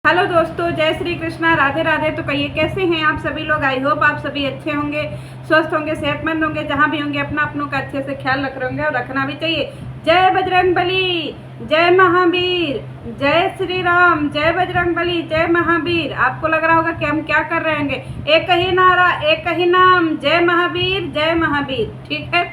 Hello दोस्तों, जय श्री कृष्णा, राधे राधे। तो कहिए कैसे हैं आप सभी लोग। आई होप आप सभी अच्छे होंगे, स्वस्थ होंगे, सेहतमंद होंगे। जहां भी होंगे अपना अपनों का अच्छे से ख्याल रख रहे होंगे और रखना भी चाहिए। जय बजरंग बली, जय महावीर, जय श्री राम, जय बजरंग बली, जय महावीर। आपको लग रहा होगा कि हम क्या कर रहे होंगे। एक ही नारा, एक ही नाम, जय महावीर, जय महावीर। ठीक है।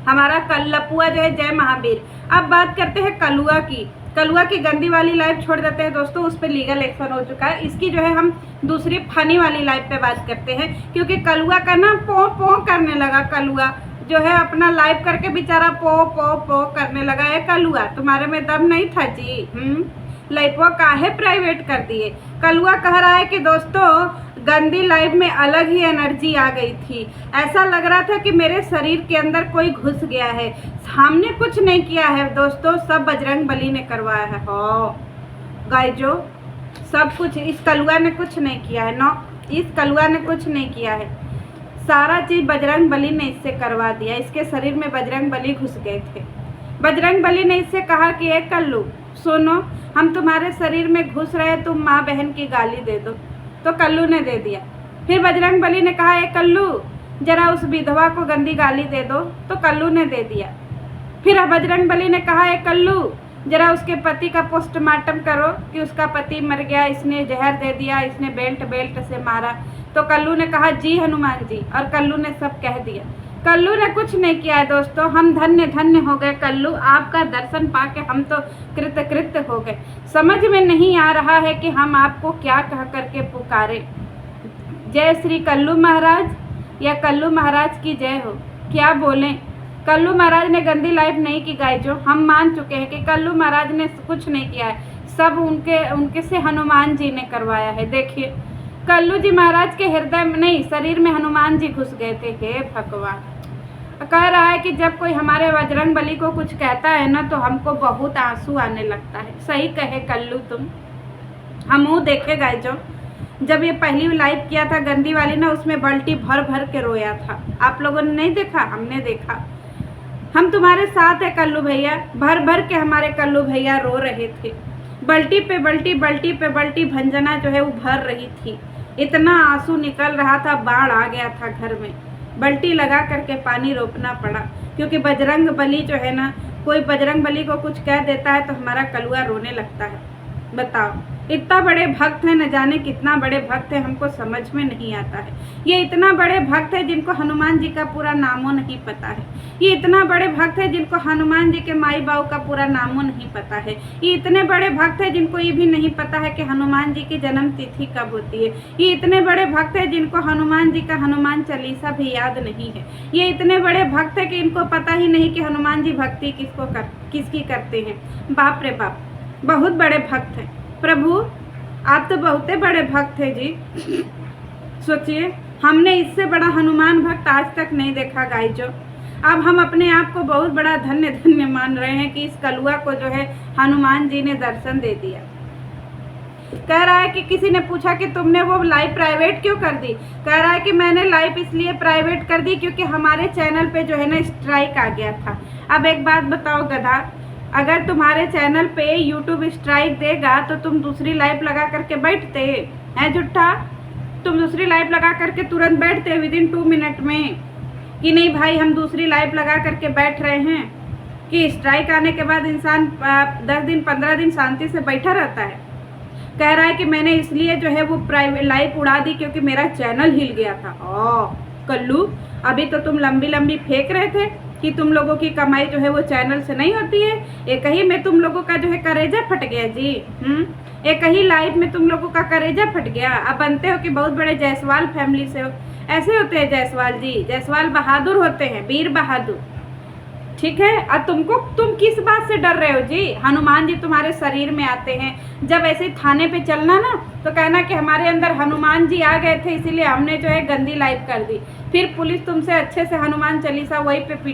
हमारा लपुआ जो है जय महावीर। अब बात करते हैं कलुआ की। कलुआ की गंदी वाली लाइव छोड़ देते हैं दोस्तों, उस पर लीगल एक्शन हो चुका है। इसकी जो है हम दूसरी फनी वाली लाइव पे बात करते हैं, क्योंकि कलुआ का ना पो पो करने लगा। कलुआ जो है अपना लाइव करके बेचारा पो पो पो करने लगा है। कलुआ तुम्हारे में दम नहीं था जी। लाइव काहे प्राइवेट कर दिए। कलुआ कह रहा है कि दोस्तों गंदी लाइव में अलग ही एनर्जी आ गई थी। ऐसा लग रहा था कि मेरे शरीर के अंदर कोई घुस गया है। हमने कुछ नहीं किया है दोस्तों, सब बजरंग बली ने करवाया है। हो गाइजो, सब कुछ इस कलुआ ने कुछ नहीं किया है। नो, इस कलुआ ने कुछ नहीं किया है। सारा चीज़ बजरंग बली ने इससे करवा दिया। इसके शरीर में बजरंग बली घुस गए थे। बजरंग बली ने इससे कहा कि ए कल्लू सुनो, हम तुम्हारे शरीर में घुस रहे, तुम माँ बहन की गाली दे दो। तो कल्लू ने दे दिया। फिर बजरंग बली ने कहा ए कल्लू जरा उस विधवा को गंदी गाली दे दो। तो कल्लू ने दे दिया। फिर बजरंग बली ने कहा ए कल्लू जरा उसके पति का पोस्टमार्टम करो कि उसका पति मर गया, इसने जहर दे दिया, इसने बेल्ट से मारा। तो कल्लू ने कहा जी हनुमान जी, और कल्लू ने सब कह दिया। कल्लू ने कुछ नहीं किया है दोस्तों। हम धन्य धन्य हो गए कल्लू, आपका दर्शन पाके हम तो कृतकृत्य हो गए। समझ में नहीं आ रहा है कि हम आपको क्या कह करके पुकारे। जय श्री कल्लू महाराज या कल्लू महाराज की जय हो। क्या बोलें। कल्लू महाराज ने गंदी लाइफ नहीं की गाइजो। हम मान चुके हैं कि कल्लू महाराज ने कुछ नहीं किया है। सब उनके से हनुमान जी ने करवाया है। देखिए कल्लू जी महाराज के हृदय में नहीं, शरीर में हनुमान जी घुस गए थे। हे भगवान। कह रहा है कि जब कोई हमारे बजरंग बली को कुछ कहता है ना तो हमको बहुत आंसू आने लगता है। सही कहे कल्लू तुम। हम वो देखे गाइजो, जब ये पहली लाइव किया था गंदी वाली ना, उसमें बाल्टी भर भर के रोया था। आप लोगों ने नहीं देखा, हमने देखा। हम तुम्हारे साथ है कल्लू भैया। भर भर के हमारे कल्लू भैया रो रहे थे। बाल्टी पे बाल्टी, बाल्टी पे बाल्टी भंजना जो है वो भर रही थी। इतना आंसू निकल रहा था, बाढ़ आ गया था घर में। बाल्टी लगा करके पानी रोकना पड़ा, क्योंकि बजरंग बली जो है ना, कोई बजरंग बली को कुछ कह देता है तो हमारा कलुआ रोने लगता है। बताओ, इतना बड़े भक्त है, न जाने कितना बड़े भक्त है, हमको समझ में नहीं आता है। ये इतना बड़े भक्त है जिनको हनुमान जी का पूरा नामो नहीं पता है। ये इतना बड़े भक्त है जिनको हनुमान जी के माई बाबू का पूरा नामो नहीं पता है। ये इतने बड़े भक्त है जिनको ये भी नहीं पता है कि हनुमान जी की जन्म तिथि कब होती है। ये इतने बड़े भक्त है जिनको हनुमान जी का हनुमान चालीसा भी याद नहीं है। ये इतने बड़े भक्त है कि इनको पता ही नहीं कि हनुमान जी भक्ति किसकी करते हैं। बाप रे बाप, बहुत बड़े भक्त हैं। प्रभु आप तो बहुत बड़े भक्त हैं जी। सोचिए, हमने इससे बड़ा हनुमान भक्त आज तक नहीं देखा गाइजो। अब हम अपने आप को बहुत बड़ा धन्य धन्य मान रहे हैं कि इस कलुआ को जो है हनुमान जी ने दर्शन दे दिया। कह रहा है कि किसी ने पूछा कि तुमने वो लाइव प्राइवेट क्यों कर दी। कह रहा है कि मैंने लाइव इसलिए प्राइवेट कर दी क्योंकि हमारे चैनल पे जो है ना स्ट्राइक आ गया था। अब एक बात बताओ गधा, अगर तुम्हारे चैनल पे YouTube स्ट्राइक देगा तो तुम दूसरी लाइव लगा करके बैठते हैं झूठा। तुम दूसरी लाइव लगा करके तुरंत बैठते विदिन 2 मिनट में कि नहीं भाई हम दूसरी लाइव लगा करके बैठ रहे हैं। कि स्ट्राइक आने के बाद इंसान 10 दिन 15 दिन शांति से बैठा रहता है। कह रहा है कि मैंने इसलिए जो है वो प्राइवेट लाइव उड़ा दी क्योंकि मेरा चैनल हिल गया था। कल्लू, अभी तो तुम लंबी लंबी फेंक रहे थे कि तुम लोगों की कमाई जो है वो चैनल से नहीं होती है। एक ही में तुम लोगों का जो है करेजा फट गया जी। एक ही लाइव में तुम लोगों का करेजा फट गया। अब बनते हो कि बहुत बड़े जायसवाल फैमिली से हो। ऐसे होते हैं जायसवाल जी, जायसवाल बहादुर होते हैं, वीर बहादुर। ठीक है। और तुम किस बात से डर रहे हो जी। हनुमान जी तुम्हारे शरीर में आते हैं। जब ऐसे थाने पे चलना ना तो कहना कि हमारे अंदर हनुमान जी आ गए थे, इसीलिए हमने जो है गंदी लाइव कर दी। फिर पुलिस तुमसे अच्छे से हनुमान चालीसा वही पे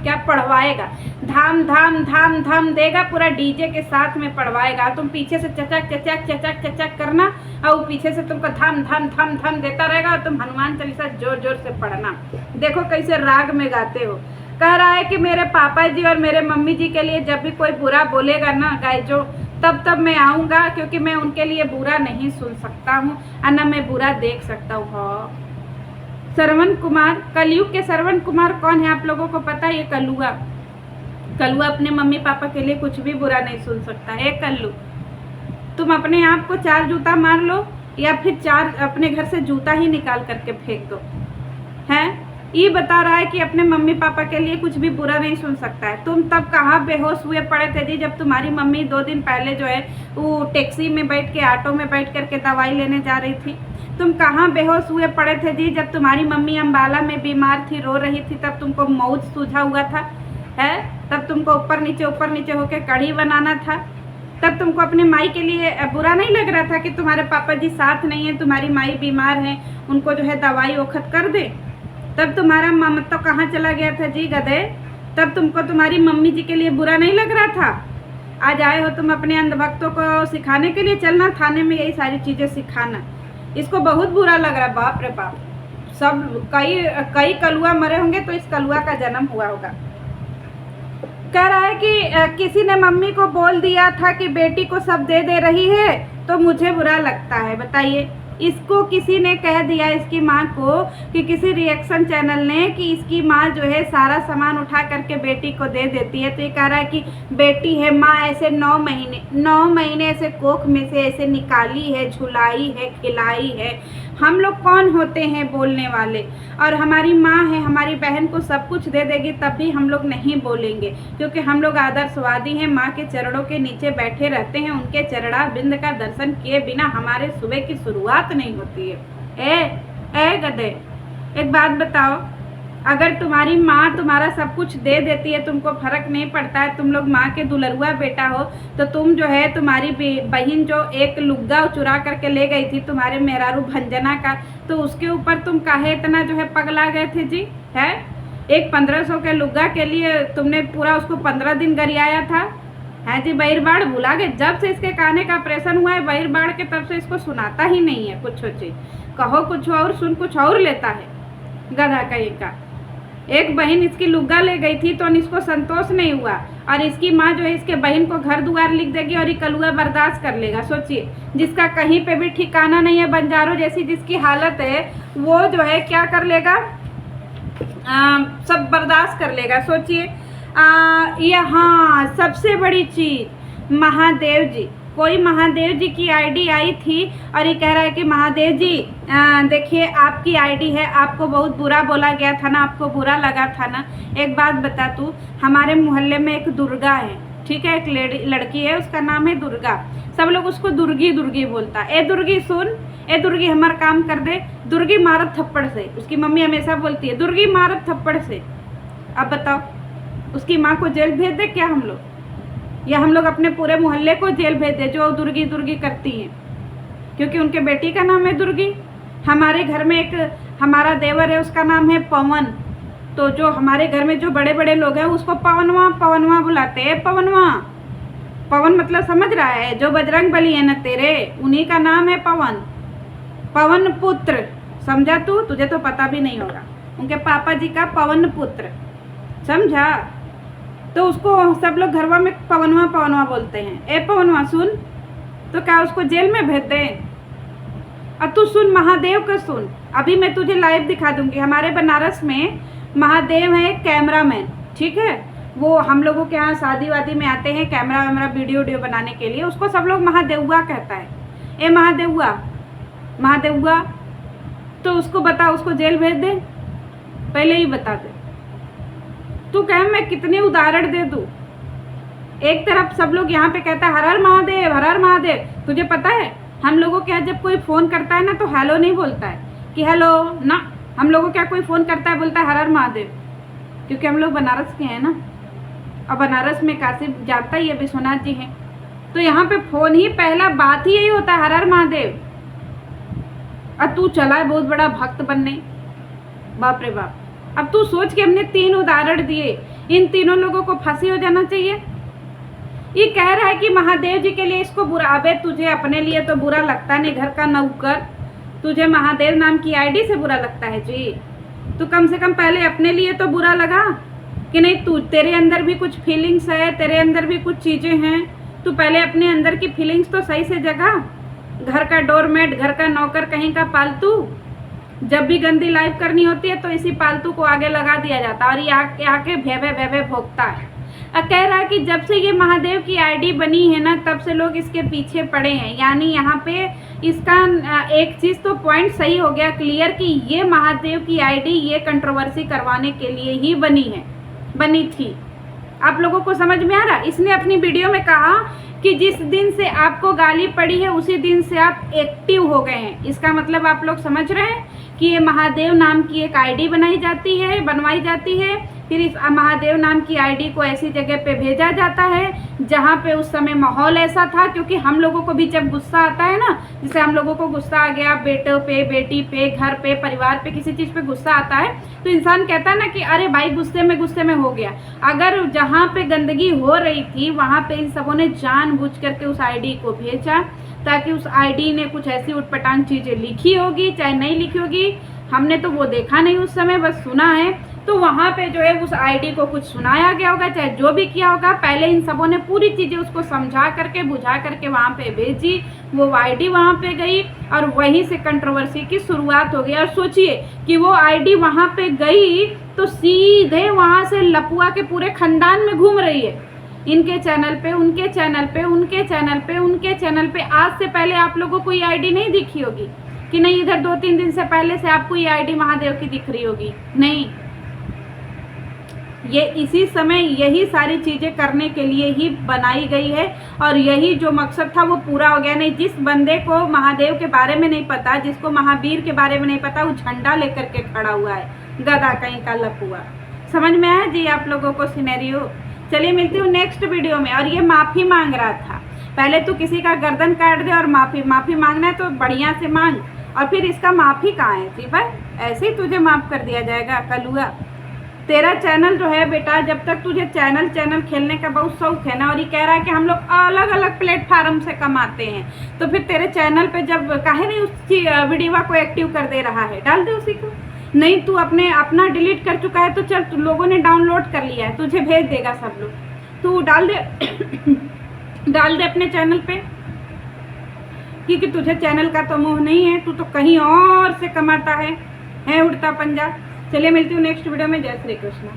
क्या पढ़वाएगा। धाम धाम धाम धाम देगा, पूरा डीजे के साथ में पढ़वाएगा। तुम पीछे से चचक चचक चचक चचक करना और पीछे से तुमको धाम धाम धाम धाम देता रहेगा और तुम हनुमान चालीसा जोर जोर से पढ़ना। देखो कैसे राग में गाते हो। कह रहा है कि मेरे पापा जी और मेरे मम्मी जी के लिए जब भी कोई बुरा बोलेगा ना गाइजो, तब मैं आऊँगा, क्योंकि मैं उनके लिए बुरा नहीं सुन सकता हूँ और न मैं बुरा देख सकता हूँ। हाँ, श्रवण कुमार, कलयुग के श्रवण कुमार कौन है आप लोगों को पता है? ये कलुआ। कलुआ अपने मम्मी पापा के लिए कुछ भी बुरा नहीं सुन सकता है। कल्लू, तुम अपने आप को 4 जूता मार लो या फिर 4 अपने घर से जूता ही निकाल करके फेंक दो। हैं, ये बता रहा है कि अपने मम्मी पापा के लिए कुछ भी बुरा नहीं सुन सकता है। तुम तब कहाँ बेहोश हुए पड़े थे जी, जब तुम्हारी मम्मी 2 दिन पहले जो है वो टैक्सी में बैठ के, ऑटो में बैठ करके दवाई लेने जा रही थी। तुम कहाँ बेहोश हुए पड़े थे जी, जब तुम्हारी मम्मी अम्बाला में बीमार थी, रो रही थी, तब तुमको मौत सूझा हुआ था। है, तब तुमको ऊपर नीचे होकर कढ़ी बनाना था। तब तुमको अपने माई के लिए बुरा नहीं लग रहा था कि तुम्हारे पापा जी साथ नहीं है, तुम्हारी माई बीमार है, उनको जो है दवाई वक्त कर दे। तब तुम्हारा मम्मी तो कहाँ चला गया था जी गधे? तब तुमको तुम्हारी मम्मी जी के लिए बुरा नहीं लग रहा था? आज आए हो तुम अपने अंधभक्तों को सिखाने के लिए, चलना थाने में यही सारी चीज़ें सिखाना। इसको बहुत बुरा लग रहा है। बाप रे बाप, सब कई कलुआ मरे होंगे तो इस कलुआ का जन्म हुआ होगा। कह रहा है कि किसी ने मम्मी को बोल दिया था कि बेटी को सब दे रही है तो मुझे बुरा लगता है। बताइए, इसको किसी ने कह दिया, इसकी माँ को, कि किसी रिएक्शन चैनल ने, कि इसकी माँ जो है सारा सामान उठा करके बेटी को दे देती है। तो ये कह रहा है कि बेटी है, माँ ऐसे 9 महीने ऐसे कोख में से ऐसे निकाली है, झुलाई है, खिलाई है। हम लोग कौन होते हैं बोलने वाले? और हमारी माँ है, हमारी बहन को सब कुछ दे देगी तब भी हम लोग नहीं बोलेंगे, क्योंकि हम लोग आदर्शवादी हैं। माँ के चरणों के नीचे बैठे रहते हैं, उनके चरणा बिंद का दर्शन किए बिना हमारे सुबह की शुरुआत नहीं होती है। ए गधे, एक बात बताओ, अगर तुम्हारी माँ तुम्हारा सब कुछ दे देती है, तुमको फर्क नहीं पड़ता है, तुम लोग माँ के दुलरुआ बेटा हो, तो तुम जो है, तुम्हारी बहन जो एक लुग्गा चुरा करके ले गई थी तुम्हारे मेहरारू भंजना का, तो उसके ऊपर तुम काहे इतना जो है पगला गए थे जी? है, एक 1500 के लुग्गा के लिए तुमने पूरा उसको 15 दिन गरियाया था। है जी, बहिरबाड़ भुला गए। जब से इसके काने का ऑपरेशन हुआ है बहिरबाड़ के, तब से इसको सुनाता ही नहीं है कुछ चीज। कहो कुछ और, सुन कुछ और लेता है गधा कहीं का। एक बहन इसकी लुग्गा ले गई थी तो इसको संतोष नहीं हुआ, और इसकी माँ जो है इसके बहन को घर द्वार लिख देगी और ये कलुआ बर्दाश्त कर लेगा। सोचिए, जिसका कहीं पे भी ठिकाना नहीं है, बंजारों जैसी जिसकी हालत है, वो जो है क्या कर लेगा? सब बर्दाश्त कर लेगा। सोचिए, यहाँ सबसे बड़ी चीज, महादेव जी, कोई महादेव जी की आईडी आई थी और ये कह रहा है कि महादेव जी देखिए आपकी आईडी है, आपको बहुत बुरा बोला गया था ना, आपको बुरा लगा था ना। एक बात बता तू, हमारे मोहल्ले में एक दुर्गा है, ठीक है, एक लड़की है, उसका नाम है दुर्गा। सब लोग उसको दुर्गी दुर्गी बोलता है। ए दुर्गी सुन, ए दुर्गी हमारा काम कर दे, दुर्गी मारत थप्पड़ से। उसकी मम्मी हमेशा बोलती है दुर्गी मारत थप्पड़ से। अब बताओ, उसकी माँ को जेल भेज दे क्या हम लोग, या हम लोग अपने पूरे मोहल्ले को जेल भेज दे जो दुर्गी दुर्गी करती हैं, क्योंकि उनके बेटी का नाम है दुर्गी। हमारे घर में एक हमारा देवर है, उसका नाम है पवन। तो जो हमारे घर में जो बड़े बड़े लोग हैं उसको पवनवा पवनवा बुलाते हैं। पवनवा, पवन मतलब समझ रहा है? जो बजरंग बली है ना तेरे, उन्हीं का नाम है पवन, पवन पुत्र। समझा तू? तुझे तो पता भी नहीं होगा, उनके पापा जी का पवन पुत्र, समझा? तो उसको सब लोग घरवा में पवनवा पवनवा बोलते हैं। ए पवनवा सुन, तो क्या उसको जेल में भेज दें? और तू सुन, महादेव का सुन, अभी मैं तुझे लाइव दिखा दूंगी। हमारे बनारस में महादेव है एक कैमरामैन, ठीक है, वो हम लोगों के यहाँ शादी वादी में आते हैं कैमरा वैमरा वीडियो बनाने के लिए, उसको सब लोग महादेवुआ कहता है। ए महादेवुआ, महादेवुआ, तो उसको बता, उसको जेल भेज दे? पहले ही बता दे। तू कह मैं कितने उदाहरण दे दूँ? एक तरफ सब लोग यहाँ पे कहता है हर हर महादेव, हर हर महादेव। तुझे पता है हम लोगों के यहाँ जब कोई फ़ोन करता है ना तो हेलो नहीं बोलता है कि हेलो ना, हम लोगों क्या कोई फ़ोन करता है बोलता है हर हर महादेव, क्योंकि हम लोग बनारस के हैं ना, और बनारस में काशी जानता ही है, विश्वनाथ जी हैं, तो यहाँ पे फ़ोन ही पहला बात ही यही होता है हर हर महादेव। और तू चला है बहुत बड़ा भक्त बनने, बाप रे बाप। अब तू सोच के हमने 3 उदाहरण दिए, इन तीनों लोगों को फांसी हो जाना चाहिए। ये कह रहा है कि महादेव जी के लिए इसको बुरा। अबे तुझे अपने लिए तो बुरा लगता नहीं, घर का नौकर, तुझे महादेव नाम की आईडी से बुरा लगता है जी? तो कम से कम पहले अपने लिए तो बुरा लगा कि नहीं? तू, तेरे अंदर भी कुछ फीलिंग्स है, तेरे अंदर भी कुछ चीज़ें हैं, तू पहले अपने अंदर की फीलिंग्स तो सही से जगा। घर का डोरमेट, घर का नौकर, कहीं का पालतू, जब भी गंदी लाइफ करनी होती है तो इसी पालतू को आगे लगा दिया जाता है और ये आके भे भे भोंकता है। कह रहा है कि जब से ये महादेव की आईडी बनी है ना, तब से लोग इसके पीछे पड़े हैं। यानी यहाँ पे इसका एक चीज़ तो पॉइंट सही हो गया क्लियर कि ये महादेव की आईडी ये कंट्रोवर्सी करवाने के लिए ही बनी थी। आप लोगों को समझ में आ रहा? इसने अपनी वीडियो में कहा कि जिस दिन से आपको गाली पड़ी है उसी दिन से आप एक्टिव हो गए हैं। इसका मतलब आप लोग समझ रहे हैं कि ये महादेव नाम की एक आईडी बनवाई जाती है। फिर इस महादेव नाम की आईडी को ऐसी जगह पे भेजा जाता है जहाँ पे उस समय माहौल ऐसा था, क्योंकि हम लोगों को भी जब गुस्सा आता है ना, जैसे हम लोगों को गुस्सा आ गया बेटों पे, बेटी पे, घर पे, परिवार पे, किसी चीज़ पे गुस्सा आता है तो इंसान कहता है ना कि अरे भाई गुस्से में हो गया। अगर जहाँ पे गंदगी हो रही थी वहाँ पे इन सबों ने जानबूझ करके उस आईडी को भेजा ताकि उस आईडी ने कुछ ऐसी उटपटांग चीज़ें लिखी होगी, चाहे नहीं लिखी होगी, हमने तो वो देखा नहीं उस समय, बस सुना है। तो वहाँ पे जो है उस आईडी को कुछ सुनाया गया होगा, चाहे जो भी किया होगा, पहले इन सबों ने पूरी चीज़ें उसको समझा करके बुझा करके वहाँ पे भेजी। वो आईडी वहाँ पे गई और वहीं से कंट्रोवर्सी की शुरुआत हो गई। और सोचिए कि वो आईडी वहाँ पे गई तो सीधे वहाँ से लपुआ के पूरे खानदान में घूम रही है, इनके चैनल पे, उनके चैनल पे, उनके चैनल पे, उनके चैनल पे। आज से पहले आप लोगों को ये आईडी नहीं दिखी होगी कि नहीं? इधर 2-3 दिन से पहले से आपको ये आईडी महादेव की दिख रही होगी? नहीं, ये इसी समय यही सारी चीज़ें करने के लिए ही बनाई गई है और यही जो मकसद था वो पूरा हो गया। नहीं, जिस बंदे को महादेव के बारे में नहीं पता, जिसको महावीर के बारे में नहीं पता, वो झंडा लेकर के खड़ा हुआ है, गधा कहीं का लपुआ। समझ में आया जी आप लोगों को सिनेरियो? चलिए मिलती हूँ नेक्स्ट वीडियो में। और ये माफ़ी मांग रहा था, पहले तो किसी का गर्दन काट दे और माफ़ी मांगना है तो बढ़िया से मांग, और फिर इसका माफ़ी कहाँ है जी भाई? ऐसे ही तुझे माफ़ कर दिया जाएगा कलुआ? तेरा चैनल जो है बेटा, जब तक तुझे चैनल खेलने का बहुत शौक है ना, और ये कह रहा है कि हम लोग अलग अलग प्लेटफार्म से कमाते हैं, तो फिर तेरे चैनल पे जब काहे नहीं उस वीडियो को एक्टिव कर दे रहा है? डाल दे उसी को। नहीं, तू अपना डिलीट कर चुका है तो चल, लोगों ने डाउनलोड कर लिया है, तुझे भेज देगा सब लोग, तू डाल दे अपने चैनल पे, क्योंकि तुझे चैनल का तो मोह नहीं है, तू तो कहीं और से कमाता है उड़ता पंजा। चलिए मिलती हूँ नेक्स्ट वीडियो में। जय श्री कृष्ण।